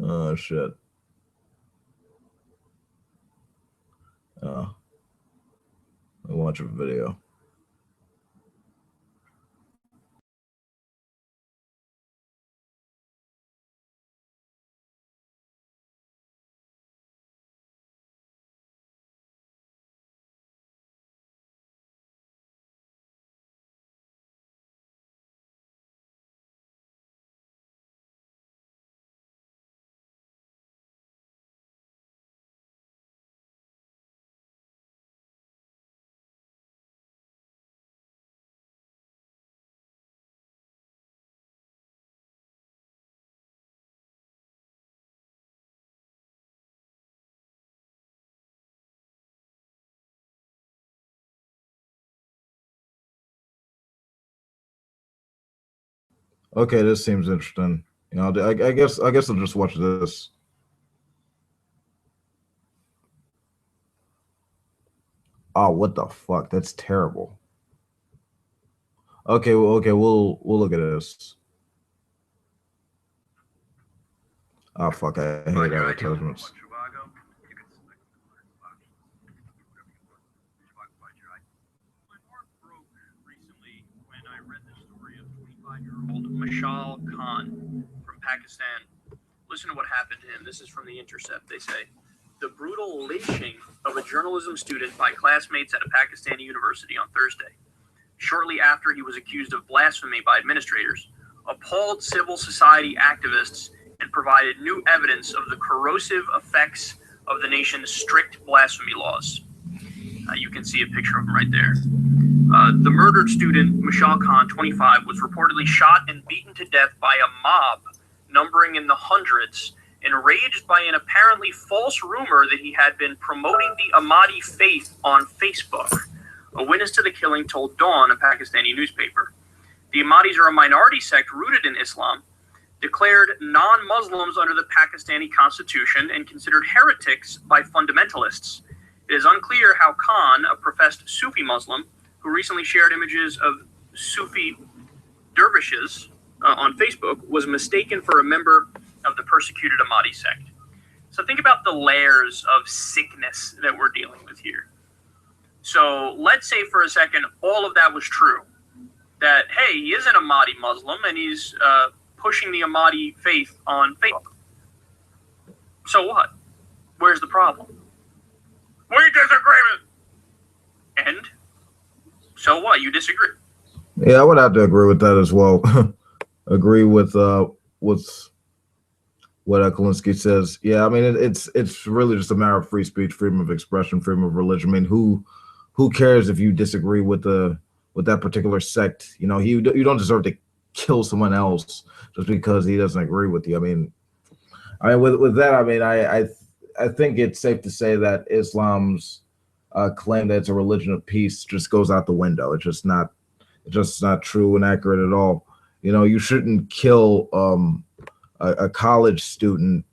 Oh shit. Oh, I watch a video. Okay, this seems interesting. You know, I guess I'll just watch this. Oh, what the fuck? That's terrible. Okay, we'll look at this. Oh fuck, I hate advertisements. Mashal Khan from Pakistan. Listen to what happened to him. This is from The Intercept. They say the brutal lynching of a journalism student by classmates at a Pakistani university on Thursday, shortly after he was accused of blasphemy by administrators, appalled civil society activists and provided new evidence of the corrosive effects of the nation's strict blasphemy laws. You can see a picture of him right there. The murdered student, Mashal Khan, 25, was reportedly shot and beaten to death by a mob numbering in the hundreds, enraged by an apparently false rumor that he had been promoting the Ahmadi faith on Facebook. A witness to the killing told Dawn, a Pakistani newspaper. The Ahmadis are a minority sect rooted in Islam, declared non-Muslims under the Pakistani constitution, and considered heretics by fundamentalists. It is unclear how Khan, a professed Sufi Muslim, who recently shared images of Sufi dervishes on Facebook, was mistaken for a member of the persecuted Ahmadi sect. So think about the layers of sickness that we're dealing with here. So let's say for a second all of that was true. That, hey, he is an Ahmadi Muslim and he's pushing the Ahmadi faith on Facebook. So what? Where's the problem? We disagree with. And so what? You disagree? Yeah, I would have to agree with that as well. Agree with what Kalinsky says. Yeah, I mean it's really just a matter of free speech, freedom of expression, freedom of religion. I mean, who cares if you disagree with that particular sect? You know, you don't deserve to kill someone else just because he doesn't agree with you. I mean with that, I mean I think it's safe to say that Islam's claim that it's a religion of peace just goes out the window. It's just not true and accurate at all. You know, you shouldn't kill a college student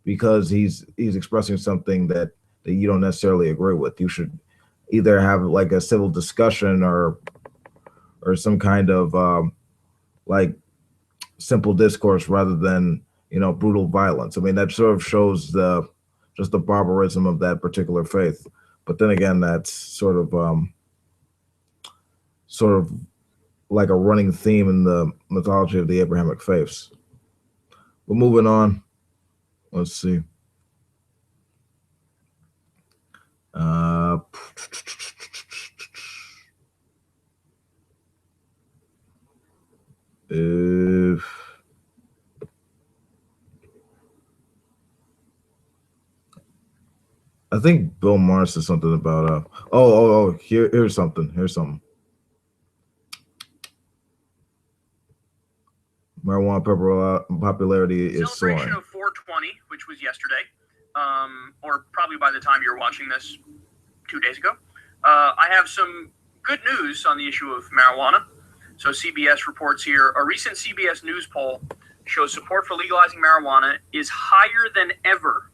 because he's expressing something that you don't necessarily agree with. You should either have like a civil discussion or some kind of like simple discourse rather than, you know, brutal violence. I mean, that sort of shows just the barbarism of that particular faith. But then again, that's sort of like a running theme in the mythology of the Abrahamic faiths. We're moving on. Let's see. I think Bill Maher said something about here's something. Marijuana popularity is soaring. Celebration of 420, which was yesterday, or probably by the time you're watching this, 2 days ago. I have some good news on the issue of marijuana. So CBS reports here, a recent CBS News poll shows support for legalizing marijuana is higher than ever.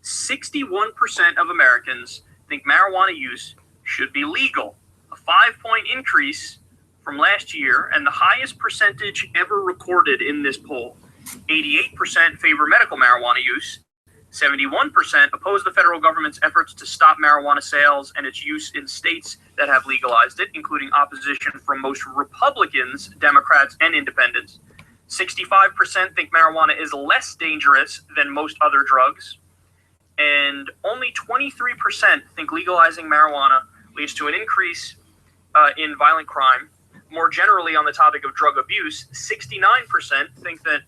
61% of Americans think marijuana use should be legal, a 5-point increase from last year and the highest percentage ever recorded in this poll. 88% favor medical marijuana use. 71% oppose the federal government's efforts to stop marijuana sales and its use in states that have legalized it, including opposition from most Republicans, Democrats, and independents. 65% think marijuana is less dangerous than most other drugs. And only 23% think legalizing marijuana leads to an increase in violent crime. More generally, on the topic of drug abuse, 69% think that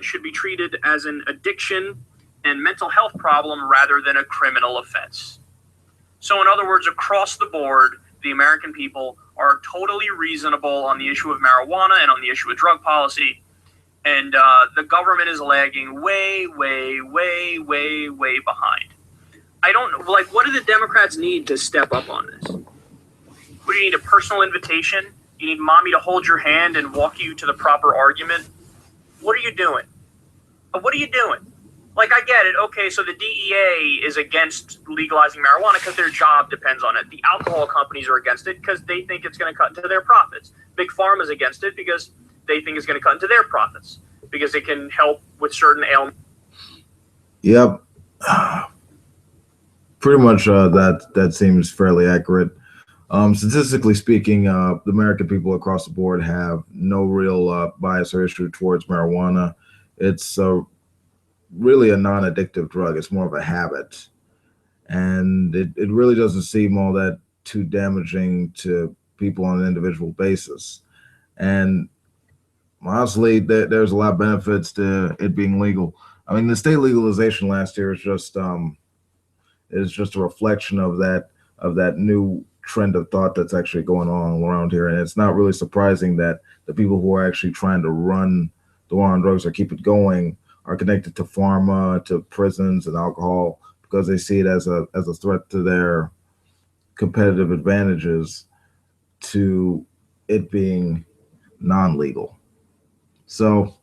should be treated as an addiction and mental health problem rather than a criminal offense. So in other words, across the board, the American people are totally reasonable on the issue of marijuana and on the issue of drug policy. And the government is lagging way, way, way, way, way behind. I don't, like, what do the Democrats need to step up on this? What do you need, a personal invitation You need mommy to hold your hand and walk you to the proper argument. What are you doing? What are you doing? Like, I get it. Okay, so the DEA is against legalizing marijuana because their job depends on it. The alcohol companies are against it because they think it's going to cut into their profits. Big Pharma is against it because they think it's going to cut into their profits because it can help with certain ailments. Yep. Pretty much that seems fairly accurate. Statistically speaking, the American people across the board have no real bias or issue towards marijuana. It's really a non-addictive drug. It's more of a habit. And it really doesn't seem all that too damaging to people on an individual basis. And honestly, there's a lot of benefits to it being legal. I mean, the state legalization last year is just a reflection of that new trend of thought that's actually going on around here. And it's not really surprising that the people who are actually trying to run the war on drugs or keep it going are connected to pharma, to prisons and alcohol, because they see it as a threat to their competitive advantages to it being non-legal. So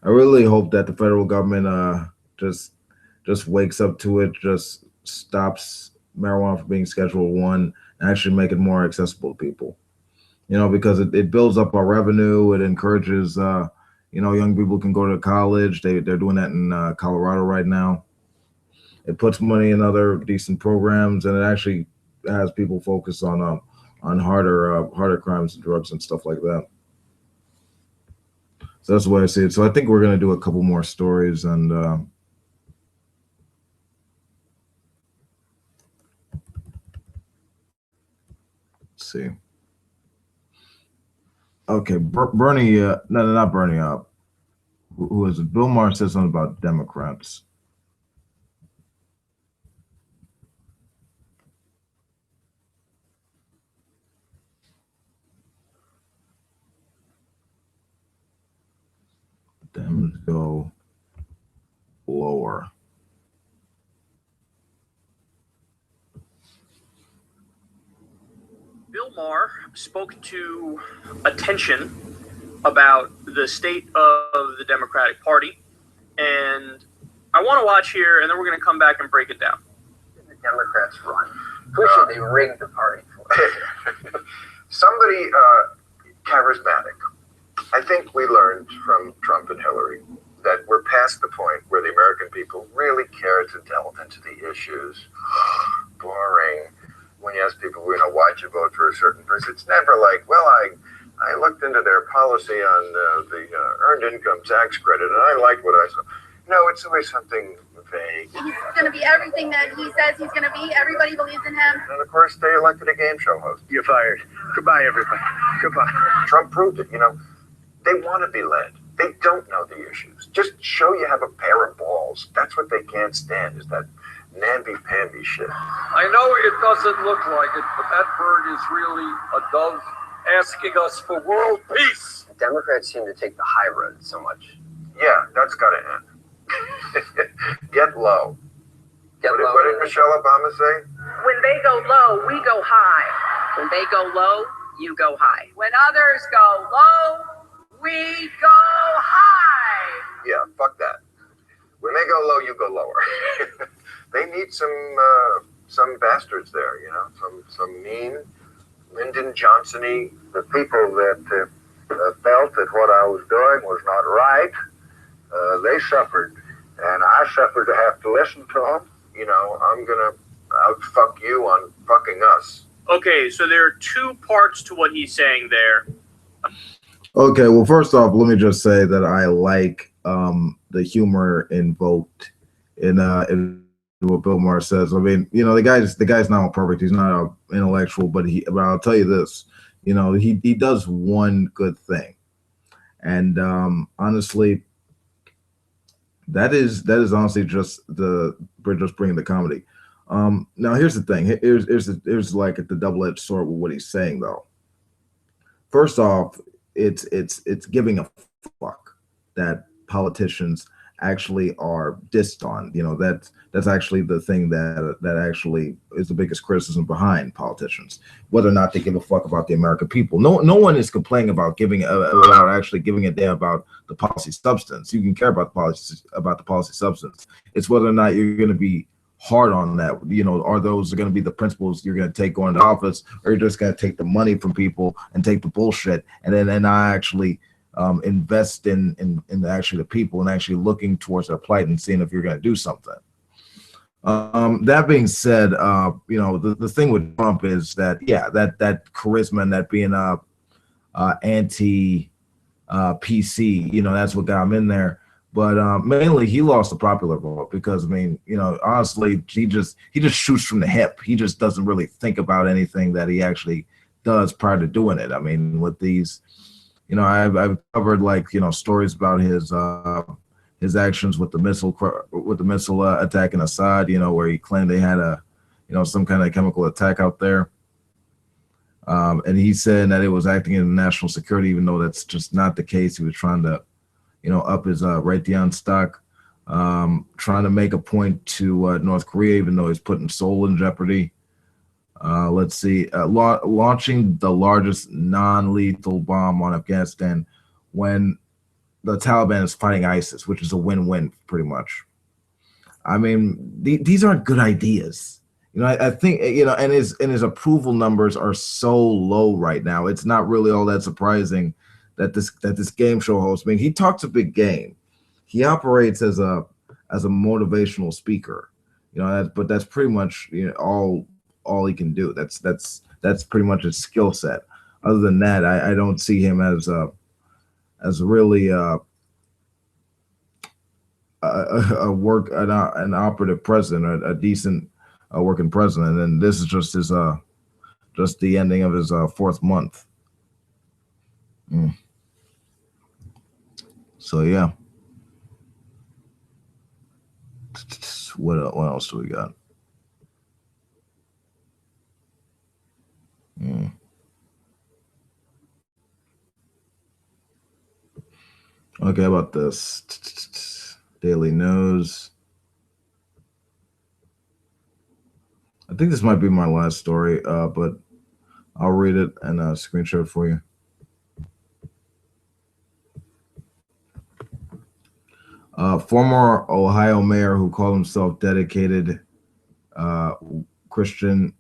I really hope that the federal government just wakes up to it, just stops marijuana from being Schedule 1 and actually make it more accessible to people. You know, because it builds up our revenue. It encourages, young people can go to college. They're doing that in Colorado right now. It puts money in other decent programs, and it actually has people focus on harder crimes and drugs and stuff like that. So that's the way I see it. So I think we're going to do a couple more stories, and let's see. Okay, Bernie, no, not Bernie. Who is it? Bill Maher said something about Democrats. Dems go lower. Bill Maher spoke to attention about the state of the Democratic Party, and I want to watch here, and then we're going to come back and break it down. The Democrats run. Cushy, they rigged the party for it. Somebody charismatic. I think we learned from Trump and Hillary that we're past the point where the American people really care to delve into the issues. Boring. When you ask people, why'd you vote for a certain person? It's never like, well, I looked into their policy on the earned income tax credit, and I liked what I saw. No, it's always something vague. He's going to be everything that he says he's going to be. Everybody believes in him. And of course, they elected a game show host. You're fired. Goodbye, everybody. Goodbye. Trump proved it. They want to be led. They don't know the issues. Just show you have a pair of balls. That's what they can't stand, is that namby-pamby shit. I know it doesn't look like it, but that bird is really a dove asking us for world peace. The Democrats seem to take the high road so much. Yeah, that's got to end. Get low. What did Michelle Obama say? When they go low, we go high. When they go low, you go high. When others go low, we go high. Yeah, fuck that. When they go low, you go lower. They need some bastards there, some mean, Lyndon Johnson-y, the people that felt that what I was doing was not right. They suffered, and I suffered to have to listen to them. I'm gonna out-fuck you on fucking us. Okay, so there are two parts to what he's saying there. Okay, well, first off, let me just say that I like the humor invoked in what Bill Maher says. I mean, the guy's not perfect. He's not an intellectual, but I'll tell you this, he does one good thing, and honestly, that is honestly just bringing the comedy. Now here's the thing. Here's like the double-edged sword with what he's saying though. First off, it's giving a fuck that politicians actually are dissed on. You know, that's actually the thing that actually is the biggest criticism behind politicians, whether or not they give a fuck about the American people. No one is complaining about about actually giving a damn about the policy substance. You can care about the policy substance. It's whether or not you're going to be hard on that. You know, are those going to be the principles you're going to take going to office, or you're just going to take the money from people and take the bullshit and not actually invest in actually the people and actually looking towards their plight and seeing if you're going to do something. That being said, you know, the thing with Trump is that, yeah, that charisma and that being anti PC, you know, that's what got him in there. But mainly he lost the popular vote because, I mean, you know, honestly, he just shoots from the hip. He just doesn't really think about anything that he actually does prior to doing it. I mean, with these, you know, I've covered, like, you know, stories about his actions with the missile attack in Assad, you know, where he claimed they had some kind of chemical attack out there. And he said that it was acting in national security, even though that's just not the case. He was trying to, you know, up his Raytheon stock, trying to make a point to North Korea, even though he's putting Seoul in jeopardy. Let's see, launching the largest non-lethal bomb on Afghanistan when the Taliban is fighting ISIS, which is a win-win pretty much. I mean, these aren't good ideas. You know, I think, you know, and his approval numbers are so low right now. It's not really all that surprising that this game show host, I mean, he talks a big game. He operates as a motivational speaker. You know, but that's pretty much, you know, all he can do. That's pretty much his skill set. Other than that, I don't see him as really an operative president, a decent working president. And this is just his just the ending of his fourth month. So yeah. What else do we got? Okay, how about this? Daily News. I think this might be my last story, but I'll read it and screenshot it for you. Former Ohio mayor who called himself dedicated Christian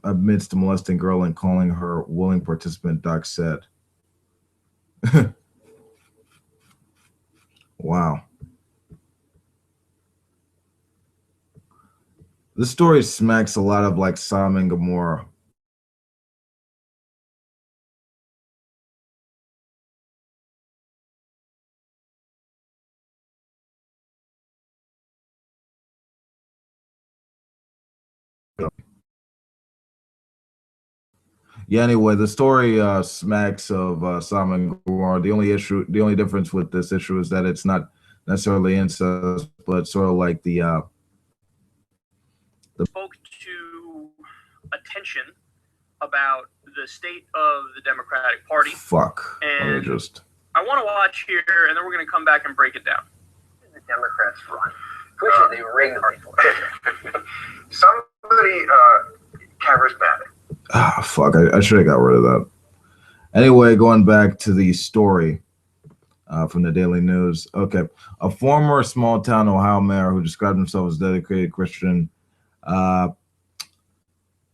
admits to molesting girl and calling her willing participant, Doc said. Wow. This story smacks a lot of like Sodom and Gomorrah. Yeah, anyway, the story smacks of Sodom and Gomorrah. The only difference with this issue is that it's not necessarily incest, but sort of like the spoke to attention about the state of the Democratic Party. Fuck. And let me just. I want to watch here, and then we're going to come back and break it down. The Democrats run. Christian, they rigged the Somebody charismatic. Ah, fuck. I should have got rid of that. Anyway, going back to the story from the Daily News. Okay. A former small-town Ohio mayor who described himself as dedicated Christian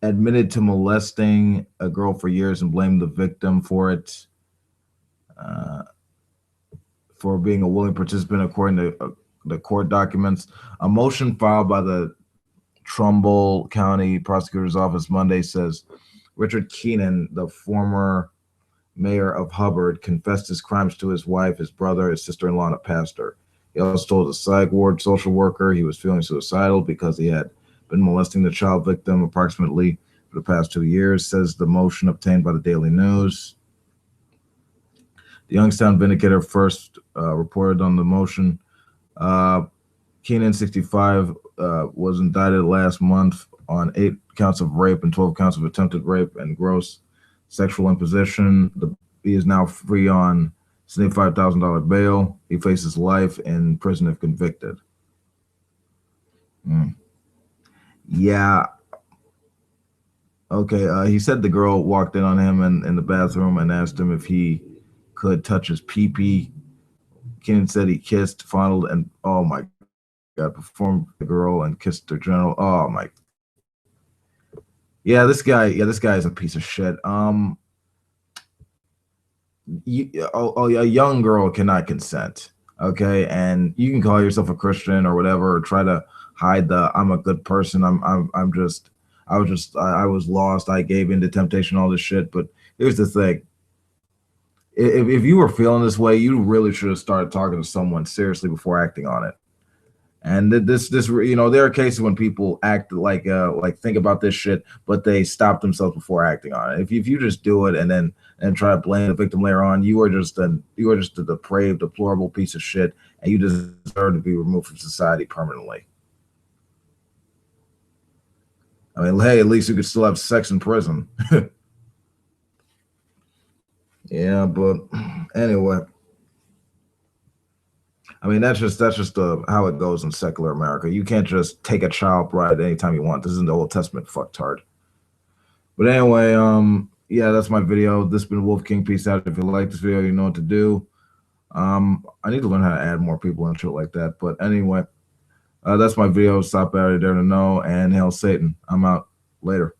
admitted to molesting a girl for years and blamed the victim for it, for being a willing participant, according to the court documents. A motion filed by the Trumbull County Prosecutor's Office Monday says Richard Keenan, the former mayor of Hubbard, confessed his crimes to his wife, his brother, his sister-in-law, and a pastor. He also told a psych ward social worker he was feeling suicidal because he had been molesting the child victim approximately for the past 2 years, says the motion obtained by the Daily News. The Youngstown Vindicator first reported on the motion. Keenan, 65, was indicted last month on 8 counts of rape and 12 counts of attempted rape and gross sexual imposition. He is now free on $75,000 bail. He faces life in prison if convicted. Yeah. Okay. He said the girl walked in on him in the bathroom and asked him if he could touch his pee-pee. Kenan said he kissed, fondled, and oh my God, performed the girl and kissed her general. Oh my. Yeah, this guy is a piece of shit. A young girl cannot consent. Okay, and you can call yourself a Christian or whatever, or try to hide the I'm a good person. I was lost. I gave in to temptation, all this shit. But here's the thing. If you were feeling this way, you really should have started talking to someone seriously before acting on it. And this there are cases when people act like think about this shit, but they stop themselves before acting on it. If you just do it and try to blame the victim later on, you are just a depraved, deplorable piece of shit, and you deserve to be removed from society permanently. I mean, hey, at least you could still have sex in prison. Yeah, but anyway. I mean, that's just how it goes in secular America. You can't just take a child bride anytime you want. This is in the Old Testament, fucktard. But anyway, yeah, that's my video. This has been Wolf King. Peace out. If you like this video, you know what to do. I need to learn how to add more people and shit like that. But anyway, that's my video. Stop out there to know. And hail Satan. I'm out. Later.